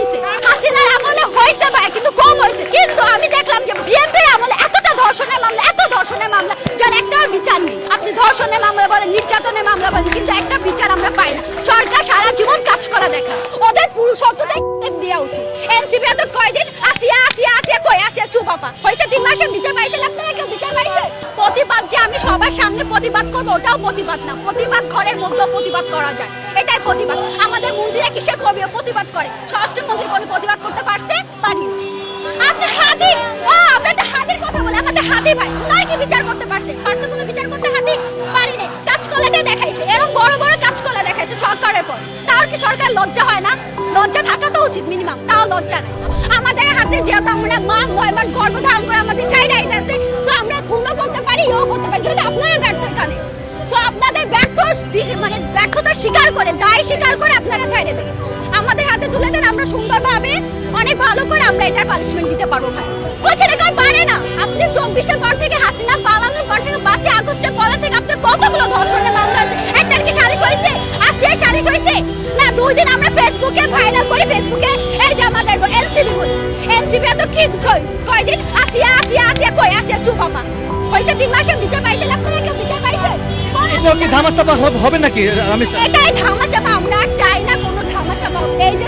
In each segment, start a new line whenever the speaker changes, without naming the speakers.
নিছে। হাসিনার আমলে হয়েছে ভাই, কিন্তু কম হয়েছে। কিন্তু আমি দেখলাম যে বিএনপির আমলে এতটা ধর্ষণের মামলা, এত ধর্ষণের মামলা, যার একটাও বিচার নেই। আপনি ধর্ষণের মামলা বলেন, নির্যাতনের মামলা বলেন, কিন্তু একটা বিচার আমরা পাই না। সরকার সারা জীবন কাজকলা দেখা, ওদের পুরুষত্বটাই দেওয়া উচিত। এনসিপিরা তো কয়দিন আসিয়া আসিয়া আসিয়া কই আসিয়া চুপাপা হয়েছে, 3 মাসে বিচার পাইছেন আপনারা? কেউ বিচার পাইছেন? প্রতিবাদ যে আমি সবার সামনে প্রতিবাদ করবো, ওটাও প্রতিবাদ না। প্রতিবাদ ঘরের মধ্যে প্রতিবাদ করা যায়, এটাই প্রতিবাদ। আমাদের মন্ত্রীরা কিসের কবিও প্রতিবাদ করে? স্বরাষ্ট্রমন্ত্রী কোনো প্রতিবাদ করতে পারছে? পারি। আপনি হাদি, আমরা তো হাদির কথা বলে, আমাদের হাদি ভাই, উনার কি বিচার করতে পারছে? পারছে কোনো বিচার করতে? হাদি পারি না। কাজকলাটা দেখাইছে, এরকম বড় বড় কাজকলা দেখাইছে সরকারের পর। তাও কি সরকার লজ্জা হয় না? লজ্জা থাকা তো উচিত মিনিমাম, তাও লজ্জা নাই। আমাদের হাতে যেহেতু আমরা মা 9 মাস গর্ভধারণ করে আমাদের সাইড আছে, তো আমরা খুনও করতে পারি, ইও করতে পারি, যেহেতু আপনারা ব্যর্থ এখানে। তো আপনাদের মানে ব্যর্থতা স্বীকার করে, দায় স্বীকার করে আপনারা ছাইড়ে দেন, আমাদের হাতে তুলে দেন। আমরা সুন্দরভাবে অনেক ভালো করে আমরা এটার পানিশমেন্ট দিতে পারবো ভাই। বলছে না কেউ পারে না। আপনি 24-এর পর থেকে, হাসিনা পালানোর পর থেকে, 5 আগস্টের পর থেকে আপনার কতগুলো ধর্ষণের মামলা আছে? একটার কি সালিশ হয়েছে? আসিয়া সালিশ হয়েছে না? 2 দিন আমরা ফেসবুকে ভাইরাল করি, ফেসবুকে এই যে আমাদের এনসিপি বলি, এনসিপিরা তো কি কয়দিন আসিয়া আসিয়া আসিয়া কই আসিয়া চুপাপা হয়েছে, 3 মাসে বিচার পাইছেন আপনারা? কেউ বিচার পাইছেন?
এটাও কি ধামাচাপা হবে নাকি?
এটাই ধামাচাপা, আমরা আর চাই না কোনো ধামাচাপা। এই যে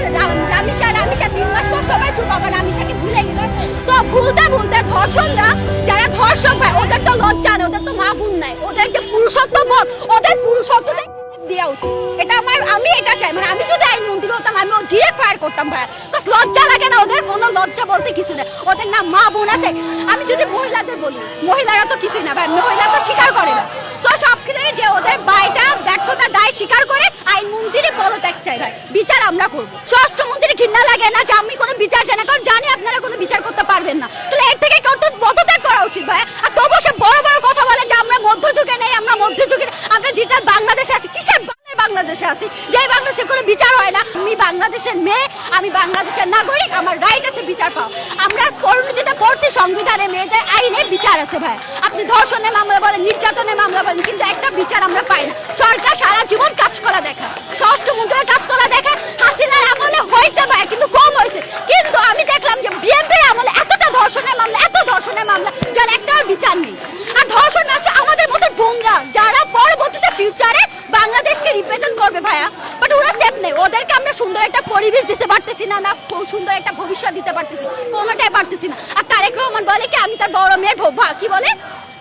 রামিসা 3 মাস পর সবাই চুপাপা, রামিসাকে ভুলে গেছে। তো ভুলতে ভুলতে ধর্ষণরা, যারা ধর্ষক ভাই, ওদের তো লজ্জা নেই, ওদের তো মা বোন নাই, ওদের যে পুরুষত্ব বোধ, ওদের পুরুষত্বটাই দেওয়া উচিত। এটা আমি এটা চাই। মানে আমি যদি আইনমন্ত্রী হতাম, আমি ডিরেক্ট ফায়ার করতাম ভাই। তো লজ্জা লাগে না? ওদের কোনো লজ্জা বলতে কিছু নেই, ওদের না মা বোন আছে। আমি যদি মহিলাদের বলি, মহিলারা তো কিছুই না ভাই, মহিলা তো স্বীকার করে না। তো সব ক্ষেত্রে যে ওদের বাইটা ব্যর্থতা দায় স্বীকার করে আইনমন্ত্রী পদত্যাগ চাই ভাই, বিচার আমরা করবো। স্বরাষ্ট্রমন্ত্রী ঘৃণা লাগে না যে আমি কোনো বিচার চাই না? কারণ জানি আপনারা কোনো বিচার করতে পারবেন না। তাহলে এর থেকে পদত্যাগ করা উচিত ভাই। আর তবুও সে বড় বড় কথা বলে যে আমরা মধ্যযুগে নেই, আমরা মধ্যযুগে, আমরা যেটা বাংলাদেশে আছি, কিসের বাংলাদেশে আছি যে বাংলাদেশে কোনো বিচার হয় না? আমি বাংলাদেশের মেয়ে, আমি বাংলাদেশের নাগরিক, আমার রাইট আছে বিচার পাও। আমরা পরিণতিতে পড়ছি সংবিধানে, মেয়েদের আইনে বিচার আছে ভাই। আপনি ধর্ষণের মামলা বলেন, নির্যাতনের মামলা বলেন, কিন্তু একটা বিচার আমরা পাই না। সরকার সারা জীবন কাজকলা দেখা, স্বরাষ্ট্রমন্ত্রীর কাজকলা দেখা। হাসিনার আমলে হয়েছে ভাই, কিন্তু কম হয়েছে। কিন্তু আমি দেখলাম যে বিএনপির আমলে এতটা ধর্ষণের মামলা, এত ধর্ষণের মামলা, যার একটাও বিচার নেই। আর ধর্ষণ আছে আমাদের মতো বোনরা, যারা পরবর্তীতে ফিউচারে বাংলাদেশকে রিপ্রেজেন্ট করবে ভাইয়া, বাট ওরা সেফ নেই। ওদেরকে আমরা সুন্দর একটা পরিবেশ দিতে পারতেছি না, না সুন্দর একটা ভবিষ্যৎ দিতে পারতেছি, কোনোটাই পারতেছি না। আর তারেক রহমান বলে কি আমি তার বড় মেয়ের কি বলে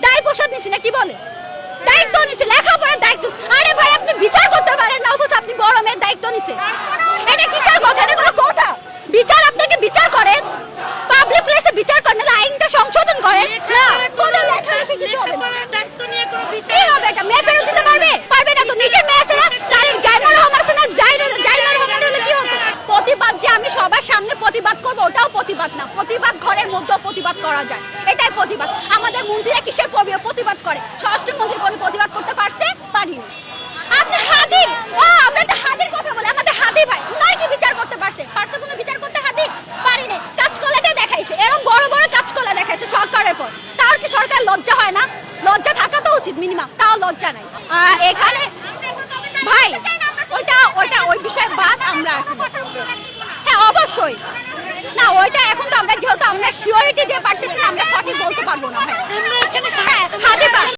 দায় প্রসাদ নিছি না, কি বলে দায়িত্ব নিছে, লেখাপড়ার দায়িত্ব। আরে ভাই আপনি বিচার করতে পারেন না, অথচ আপনি বড় মেয়ের দায়িত্ব নিছে। এটা কিসের কথা? এটা কোনো কথা? বিচার আপনাকে বিচার করেন, পাবলিক প্লেসে বিচার করেন, না আইনটা সংশোধন করেন না, কোনো লেখালেখি কিছু হবে না। কি হবে এটা? মেয়ে ফেরত দিতে পারবে? পারবে না তো। নিজের মেয়ে আছে না, তার জাইমার রহমান আছে না, জাইমার রহমান হলে কি হতো? প্রতিবাদ যে আমি সবার সামনে প্রতিবাদ করবো, ওটাও প্রতিবাদ না। প্রতিবাদ ঘরের মধ্যেও প্রতিবাদ করা যায়, এটাই প্রতিবাদ। আমাদের মন্ত্রীরা কিসের কবিও প্রতিবাদ করে? স্বরাষ্ট্রমন্ত্রী কোনো প্রতিবাদ করতে পারছে? পারি। আপনি হাদি, আমরা তো হাদির কথা বলে, আমাদের হাদি ভাই, উনার কি বিচার করতে পারছে? পারছে কোনো বিচার করতে? হাদি পারি না। কাজকলাটা দেখাইছে, এরকম বড় বড় কাজকলা দেখাইছে সরকারের পর। তাও কি সরকার লজ্জা হয় না? লজ্জা থাকা তো উচিত মিনিমাম, তাও লজ্জা নাই। এখানে ভাই ওই বিষয়ে বাদ আমরা, হ্যাঁ অবশ্যই না, ওইটা এখন তো আমরা যেহেতু আমরা সিওরিটি দিয়ে পারতেছি না, আমরা সঠিক বলতে পারবো না ভাই। হ্যাঁ হাদি